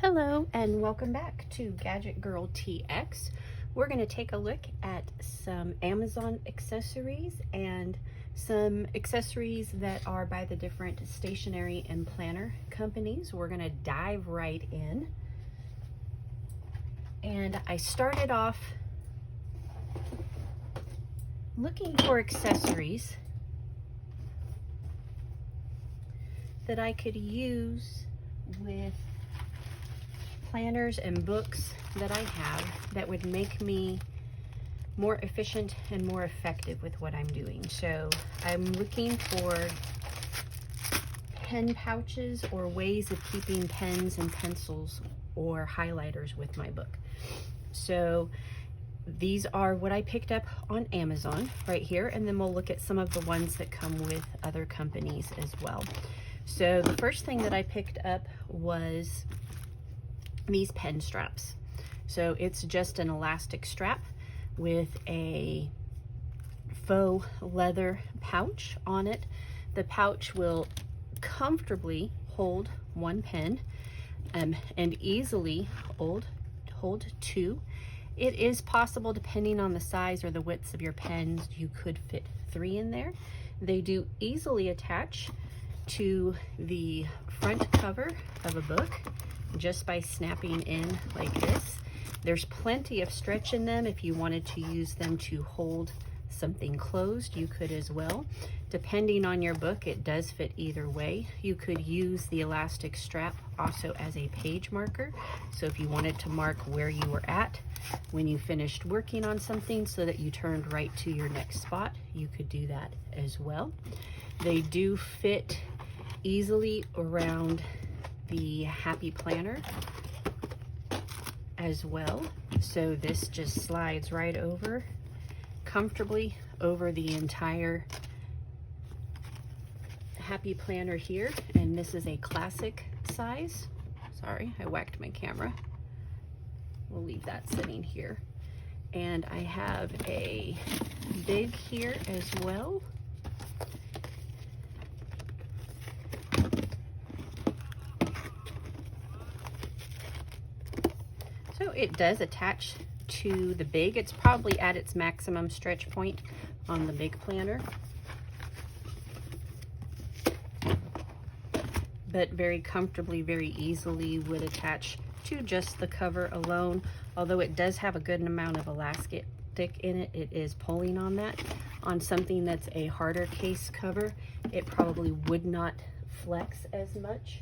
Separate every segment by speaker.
Speaker 1: Hello and welcome back to GadgetGirlTX. We're going to take a look at some Amazon accessories and some accessories that are by the different stationery and planner companies. We're going to dive right in. And I started off looking for accessories that I could use with planners and books that I have that would make me more efficient and more effective with what I'm doing. So I'm looking for pen pouches or ways of keeping pens and pencils or highlighters with my book. So these are what I picked up on Amazon right here, and then we'll look at some of the ones that come with other companies as well. So the first thing that I picked up was these pen straps. So it's just an elastic strap with a faux leather pouch on it. The pouch will comfortably hold one pen and easily hold two. It is possible, depending on the size or the widths of your pens, you could fit 3 in there. They do easily attach to the front cover of a book just by snapping in like this. There's plenty of stretch in them. If you wanted to use them to hold something closed, you could as well. Depending on your book, it does fit either way. You could use the elastic strap also as a page marker. So if you wanted to mark where you were at when you finished working on something so that you turned right to your next spot, you could do that as well. They do fit easily around the Happy Planner as well. So this just slides right over comfortably over the entire Happy Planner here. And this is a classic size. Sorry, I whacked my camera. We'll leave that sitting here. And I have a big here as well. So it does attach to the big. It's probably at its maximum stretch point on the big planner, but very comfortably, very easily would attach to just the cover alone. Although it does have a good amount of elastic in it, it is pulling on that. On something that's a harder case cover, it probably would not flex as much.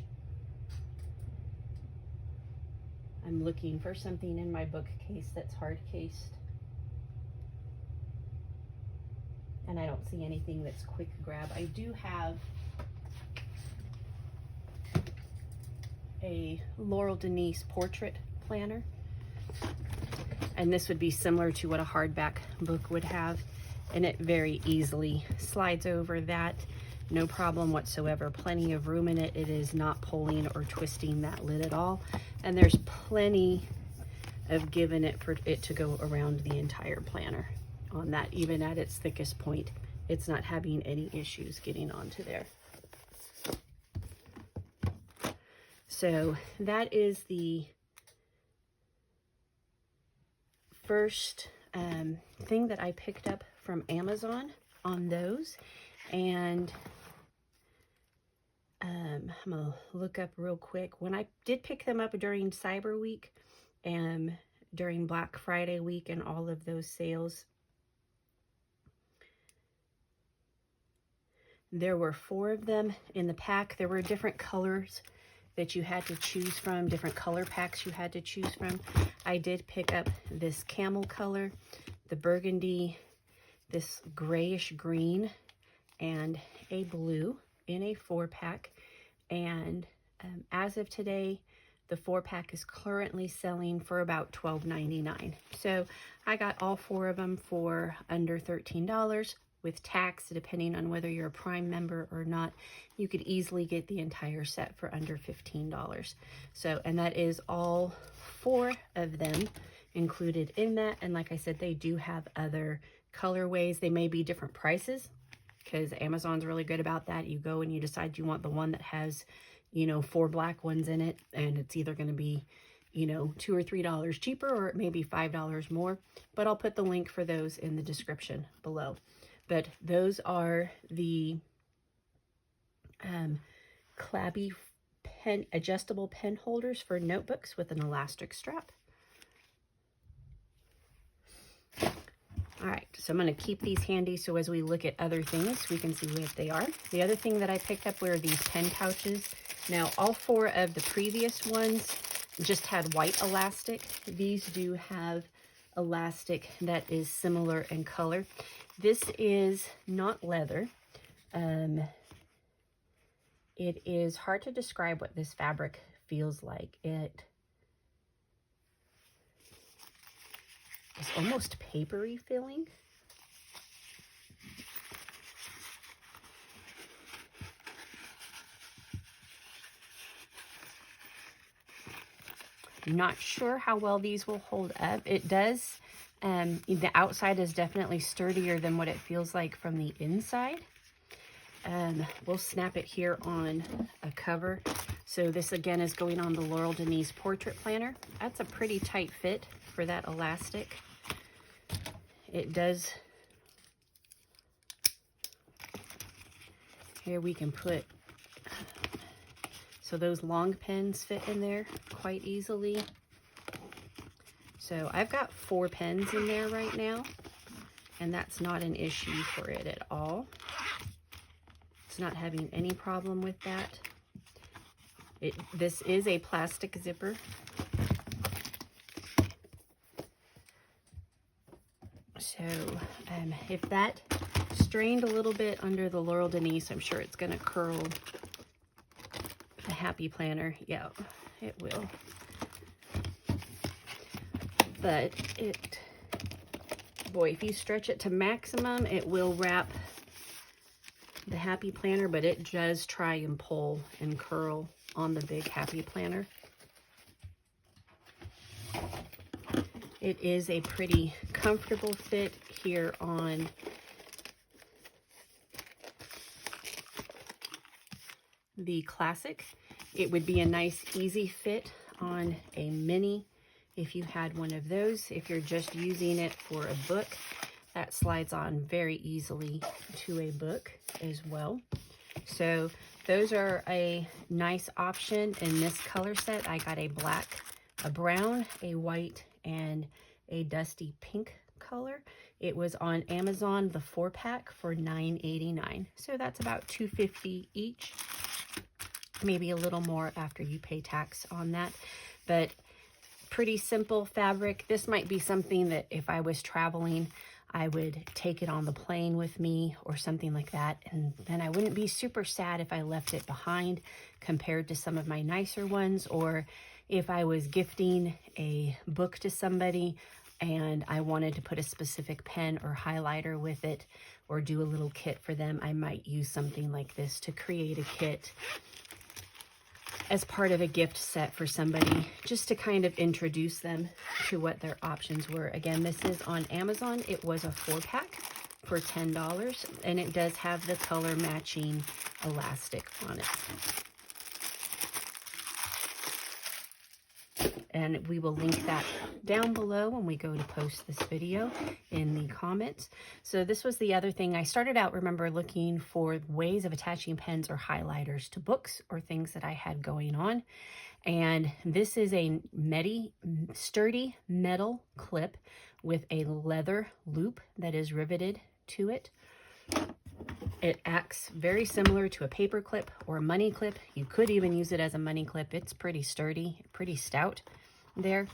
Speaker 1: I'm looking for something in my bookcase that's hard cased. And I don't see anything that's quick grab. I do have a Laurel Denise portrait planner. And this would be similar to what a hardback book would have. And it very easily slides over that. No problem whatsoever. Plenty of room in it. It is not pulling or twisting that lid at all. And there's plenty of give in it for it to go around the entire planner on that. Even at its thickest point, it's not having any issues getting onto there. So that is the first thing that I picked up from Amazon on those. And I'm gonna look up real quick. When I did pick them up during Cyber Week and during Black Friday week and all of those sales, there were 4 of them in the pack. There were different colors that you had to choose from, different color packs you had to choose from. I did pick up this camel color, the burgundy, this grayish green, and a blue in a 4-pack. And as of today, the 4-pack is currently selling for about $12.99. So I got all 4 of them for under $13 with tax. Depending on whether you're a Prime member or not, you could easily get the entire set for under $15. So, and that is all 4 of them included in that. And like I said, they do have other colorways. They may be different prices, because Amazon's really good about that. You go and you decide you want the one that has, you know, 4 black ones in it, and it's either going to be, you know, $2 or $3 cheaper, or maybe $5 more, but I'll put the link for those in the description below. But those are the Clabby pen, adjustable pen holders for notebooks with an elastic strap. All right, so I'm going to keep these handy so as we look at other things, we can see what they are. The other thing that I picked up were these pen pouches. Now, all 4 of the previous ones just had white elastic. These do have elastic that is similar in color. This is not leather. It is hard to describe what this fabric feels like. It is almost papery feeling. I'm not sure how well these will hold up. It does, the outside is definitely sturdier than what it feels like from the inside. We'll snap it here on a cover. So this again is going on the Laurel Denise Portrait Planner. That's a pretty tight fit for that elastic. It does, here we can put, so those long pens fit in there quite easily. So I've got 4 pens in there right now, and that's not an issue for it at all. It's not having any problem with that. This is a plastic zipper. So if that strained a little bit under the Laurel Denise, I'm sure it's going to curl the Happy Planner. Yeah, it will. But it, boy, if you stretch it to maximum, it will wrap the Happy Planner, but it does try and pull and curl on the big Happy Planner. It is a pretty comfortable fit here on the Classic. It would be a nice easy fit on a mini if you had one of those. If you're just using it for a book, that slides on very easily to a book as well. So those are a nice option in this color set. I got a black, a brown, a white, and a dusty pink color. It was on Amazon, the 4-pack for $9.89. So that's about $2.50 each. Maybe a little more after you pay tax on that. But pretty simple fabric. This might be something that if I was traveling, I would take it on the plane with me or something like that, and then I wouldn't be super sad if I left it behind compared to some of my nicer ones, or if I was gifting a book to somebody and I wanted to put a specific pen or highlighter with it or do a little kit for them, I might use something like this to create a kit as part of a gift set for somebody, just to kind of introduce them to what their options were. Again, this is on Amazon. It was a 4-pack for $10, and it does have the color matching elastic on it. And we will link that down below when we go to post this video in the comments. So this was the other thing. I started out, remember, looking for ways of attaching pens or highlighters to books or things that I had going on. And this is a sturdy metal clip with a leather loop that is riveted to it. It acts very similar to a paper clip or a money clip. You could even use it as a money clip. It's pretty sturdy, pretty stout there.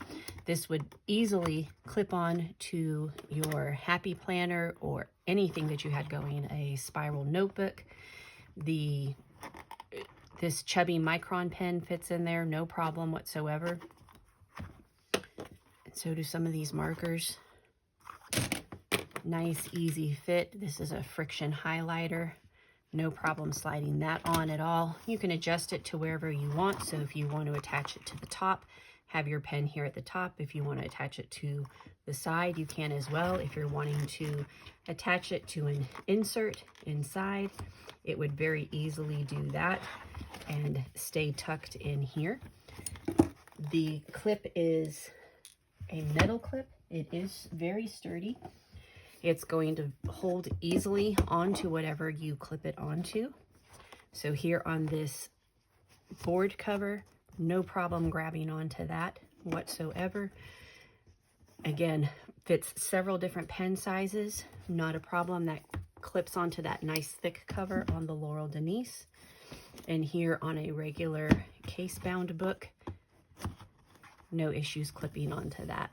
Speaker 1: This would easily clip on to your Happy Planner or anything that you had going, a spiral notebook. This chubby micron pen fits in there, no problem whatsoever. And so do some of these markers. Nice, easy fit. This is a friction highlighter No problem sliding that on at all. You can adjust it to wherever you want. So if you want to attach it to the top, have your pen here at the top. If you want to attach it to the side, you can as well. If you're wanting to attach it to an insert inside, it would very easily do that and stay tucked in here. The clip is a metal clip. It is very sturdy. It's going to hold easily onto whatever you clip it onto. So here on this board cover, no problem grabbing onto that whatsoever. Again, fits several different pen sizes, not a problem. That clips onto that nice thick cover on the Laurel Denise. And here on a regular case-bound book, no issues clipping onto that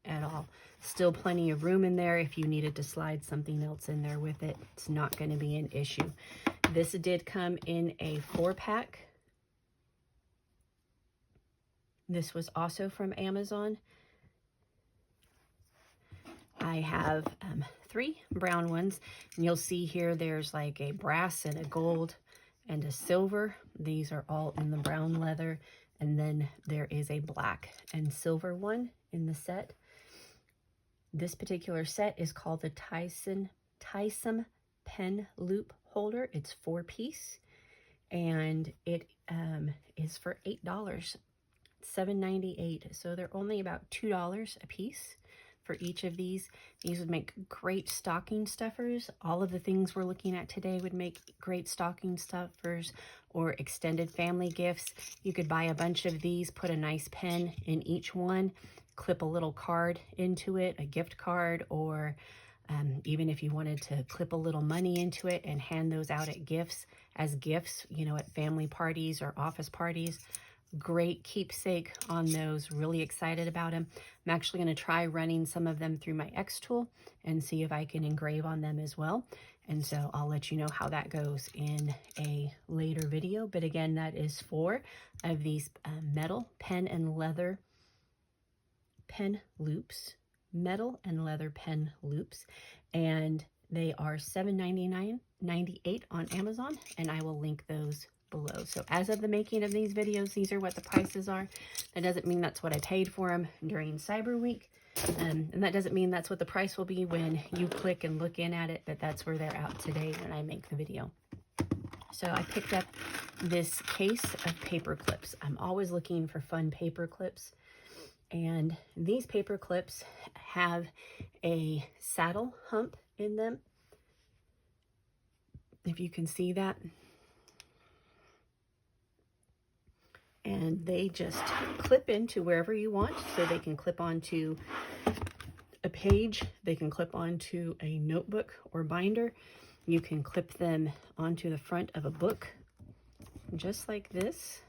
Speaker 1: at all. Still plenty of room in there if you needed to slide something else in there with it. It's not going to be an issue. This did come in a 4-pack. This was also from Amazon. I have 3 brown ones, and you'll see here there's like a brass and a gold and a silver. These are all in the brown leather, and then there is a black and silver one in the set. This particular set is called the Tyson pen loop holder. It's 4-piece, and it is for $8, $7.98. So they're only about $2 a piece for each of these. These would make great stocking stuffers. All of the things we're looking at today would make great stocking stuffers or extended family gifts. You could buy a bunch of these, put a nice pen in each one, clip a little card into it, a gift card, or even if you wanted to clip a little money into it and hand those out at as gifts, you know, at family parties or office parties. Great keepsake on those. Really excited about them. I'm actually going to try running some of them through my X tool and see if I can engrave on them as well. And so I'll let you know how that goes in a later video. But again, that is 4 of these metal pen and leather pen loops, metal and leather pen loops, and they are $7.98 on Amazon, and I will link those below. So as of the making of these videos, these are what the prices are. That doesn't mean that's what I paid for them during Cyber Week, and that doesn't mean that's what the price will be when you click and look in at it, but that's where they're out today when I make the video. So I picked up this case of paper clips. I'm always looking for fun paper clips. And these paper clips have a saddle hump in them, if you can see that. And they just clip into wherever you want. So they can clip onto a page, they can clip onto a notebook or binder. You can clip them onto the front of a book, just like this.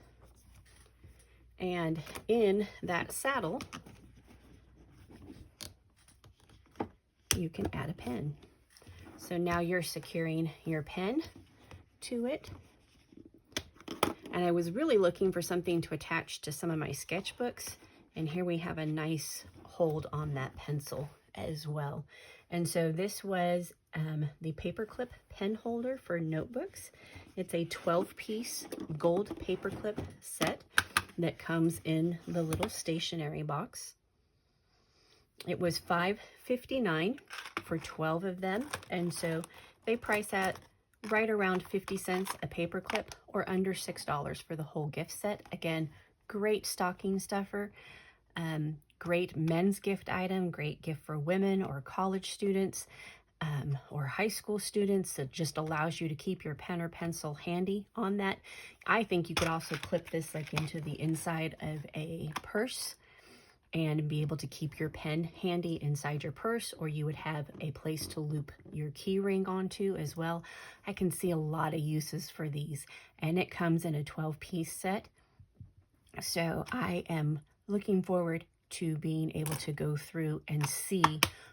Speaker 1: And in that saddle, you can add a pen. So now you're securing your pen to it. And I was really looking for something to attach to some of my sketchbooks. And here we have a nice hold on that pencil as well. And so this was the paperclip pen holder for notebooks. It's a 12-piece gold paperclip set that comes in the little stationery box. It was $5.59 for 12 of them, and so they price at right around 50 cents a paperclip, or under $6 for the whole gift set. Again, great stocking stuffer, great men's gift item, great gift for women or college students, or high school students. It just allows you to keep your pen or pencil handy on that. I think you could also clip this like into the inside of a purse and be able to keep your pen handy inside your purse, or you would have a place to loop your key ring onto as well. I can see a lot of uses for these, and it comes in a 12-piece set. So I am looking forward to being able to go through and see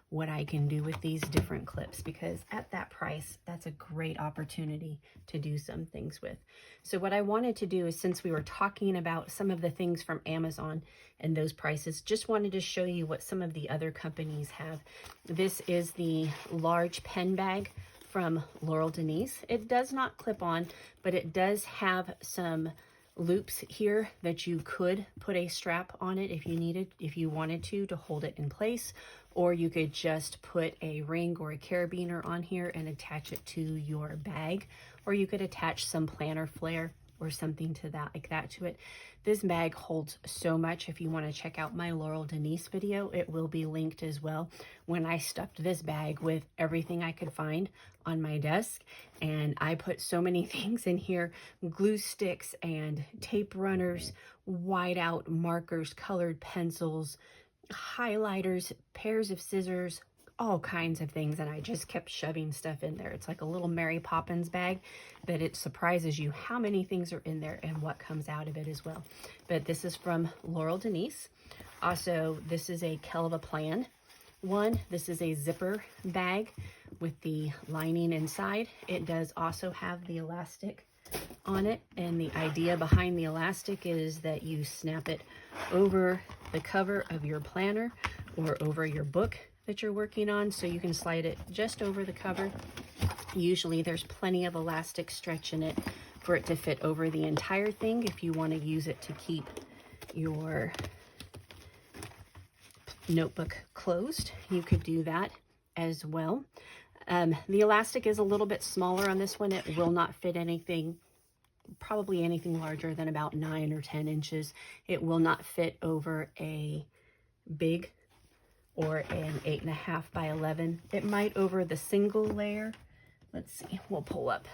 Speaker 1: what I can do with these different clips, because at that price, that's a great opportunity to do some things with. So what I wanted to do is, since we were talking about some of the things from Amazon and those prices, just wanted to show you what some of the other companies have. This is the large pen bag from Laurel Denise. It does not clip on, but it does have some loops here that you could put a strap on it if you wanted to hold it in place, or you could just put a ring or a carabiner on here and attach it to your bag, or you could attach some planner flare or something to that, like that, to it. This bag holds so much. If you want to check out my Laurel Denise video, it will be linked as well. When I stuffed this bag with everything I could find on my desk, and I put so many things in here: glue sticks and tape runners, whiteout markers, colored pencils, highlighters, pairs of scissors, all kinds of things, and I just kept shoving stuff in there. It's like a little Mary Poppins bag that it surprises you how many things are in there and what comes out of it as well. But this is from Laurel Denise. Also, this is a Kelva Plan one. This is a zipper bag with the lining inside. It does also have the elastic on it, and the idea behind the elastic is that you snap it over the cover of your planner or over your book that you're working on, so you can slide it just over the cover. Usually there's plenty of elastic stretch in it for it to fit over the entire thing. If you want to use it to keep your notebook closed, you could do that as well. The elastic is a little bit smaller on this one. It will not fit anything, probably anything larger than about 9 or 10 inches. It will not fit over a big or an 8.5 by 11. It might over the single layer. Let's see, we'll pull up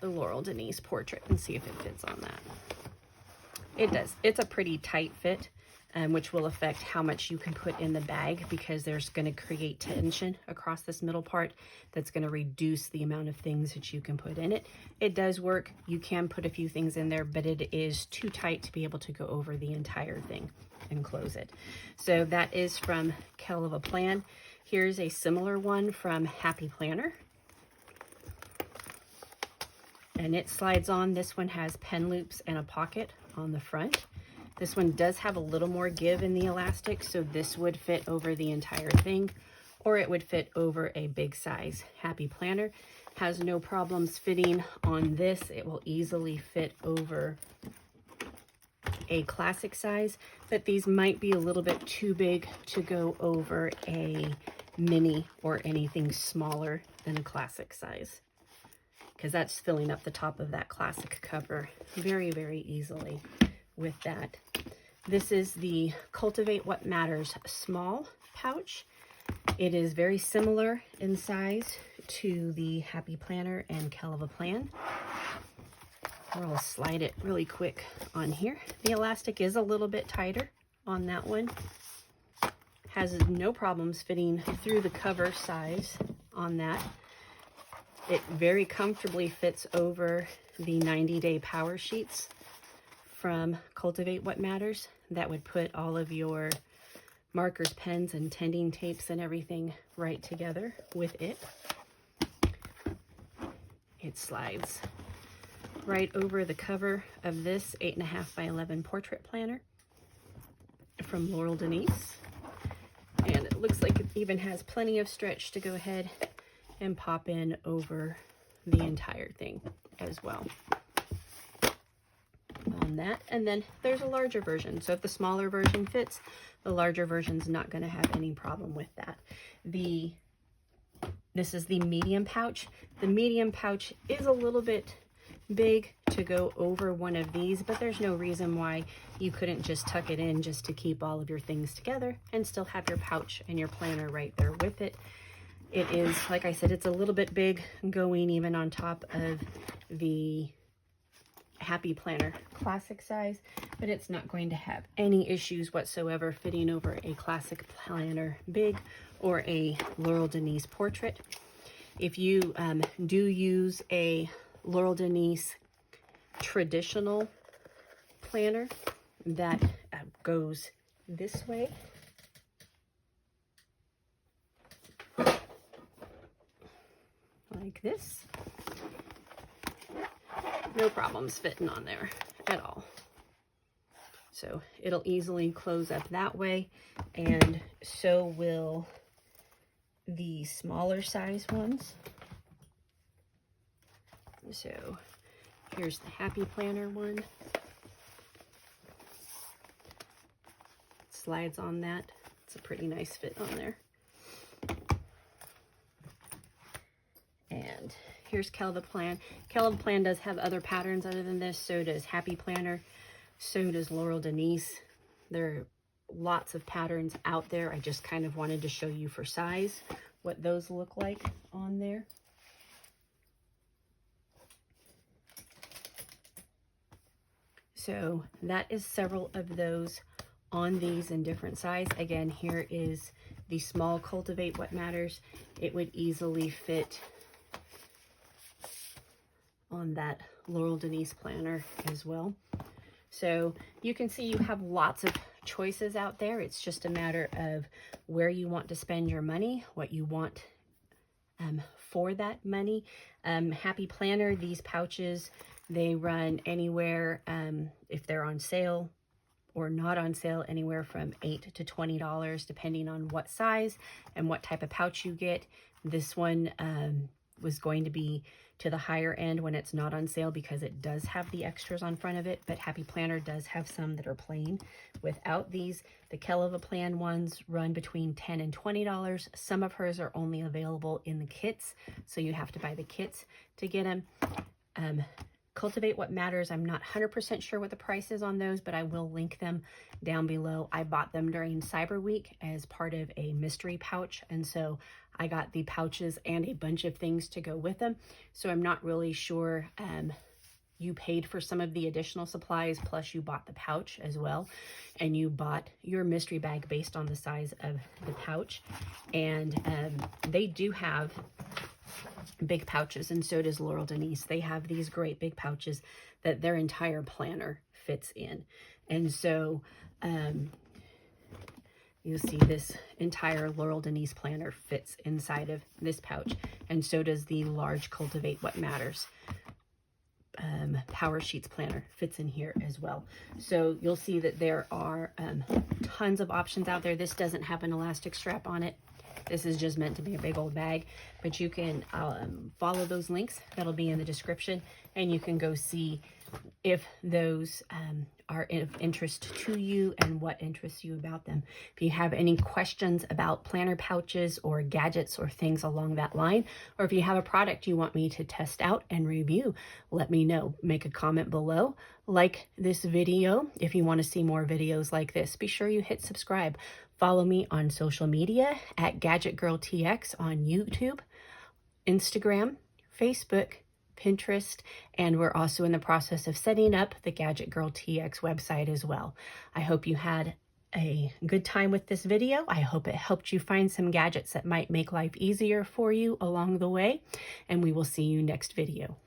Speaker 1: the Laurel Denise portrait and see if it fits on that. It does. It's a pretty tight fit, which will affect how much you can put in the bag, because there's going to create tension across this middle part that's going to reduce the amount of things that you can put in it. It does work. You can put a few things in there, but it is too tight to be able to go over the entire thing and close it. So that is from Kelva Plan. Here's a similar one from Happy Planner, and it slides on. This one has pen loops and a pocket on the front. This one does have a little more give in the elastic, so this would fit over the entire thing, or it would fit over a big size. Happy Planner has no problems fitting on this. It will easily fit over a classic size, but these might be a little bit too big to go over a mini or anything smaller than a classic size, because that's filling up the top of that classic cover very, very easily with that. This is the Cultivate What Matters small pouch. It is very similar in size to the Happy Planner and Kelva Plan. We'll slide it really quick on here. The elastic is a little bit tighter on that one. Has no problems fitting through the cover size on that. It very comfortably fits over the 90-day power sheets from Cultivate What Matters. That would put all of your markers, pens, and tending tapes and everything right together with it. It slides right over the cover of this 8.5 by 11 portrait planner from Laurel Denise. And it looks like it even has plenty of stretch to go ahead and pop in over the entire thing as well on that. And then there's a larger version. So if the smaller version fits, the larger version's not going to have any problem with that. This is the medium pouch. The medium pouch is a little bit big to go over one of these, but there's no reason why you couldn't just tuck it in just to keep all of your things together and still have your pouch and your planner right there with it. It is, like I said, it's a little bit big going even on top of the Happy Planner classic size, but it's not going to have any issues whatsoever fitting over a classic planner big or a Laurel Denise portrait. If you do use a Laurel Denise traditional planner that goes this way, like this, no problems fitting on there at all. So it'll easily close up that way, and so will the smaller size ones. So here's the Happy Planner one. Slides on that. It's a pretty nice fit on there. And here's Kelva Plan. Kelva Plan does have other patterns other than this. So does Happy Planner. So does Laurel Denise. There are lots of patterns out there. I just kind of wanted to show you for size what those look like on there. So that is several of those on these in different size. Again, here is the small Cultivate What Matters. It would easily fit on that Laurel Denise planner as well. So you can see you have lots of choices out there. It's just a matter of where you want to spend your money, what you want for that money. Happy Planner, these pouches, they run anywhere, if they're on sale or not on sale, anywhere from $8 to $20, depending on what size and what type of pouch you get. This one was going to be to the higher end when it's not on sale because it does have the extras on front of it, but Happy Planner does have some that are plain without these. The Kelva Plan ones run between $10 and $20. Some of hers are only available in the kits, so you have to buy the kits to get them. Cultivate What Matters, I'm not 100% sure what the price is on those, but I will link them down below. I bought them during Cyber Week as part of a mystery pouch, and so I got the pouches and a bunch of things to go with them. So I'm not really sure. You paid for some of the additional supplies, plus you bought the pouch as well, and you bought your mystery bag based on the size of the pouch. And they do have big pouches, and so does Laurel Denise. They have these great big pouches that their entire planner fits in. And so you'll see this entire Laurel Denise planner fits inside of this pouch, and so does the large Cultivate What Matters Power Sheets planner fits in here as well. So you'll see that there are tons of options out there. This doesn't have an elastic strap on it. This is just meant to be a big old bag, but you can follow those links that'll be in the description, and you can go see if those are of interest to you and what interests you about them. If you have any questions about planner pouches or gadgets or things along that line, or if you have a product you want me to test out and review, let me know. Make a comment below. Like this video if you want to see more videos like this. Be sure you hit subscribe. Follow me on social media at GadgetGirlTX on YouTube, Instagram, Facebook, Pinterest, and we're also in the process of setting up the GadgetGirlTX website as well. I hope you had a good time with this video. I hope it helped you find some gadgets that might make life easier for you along the way, and we will see you next video.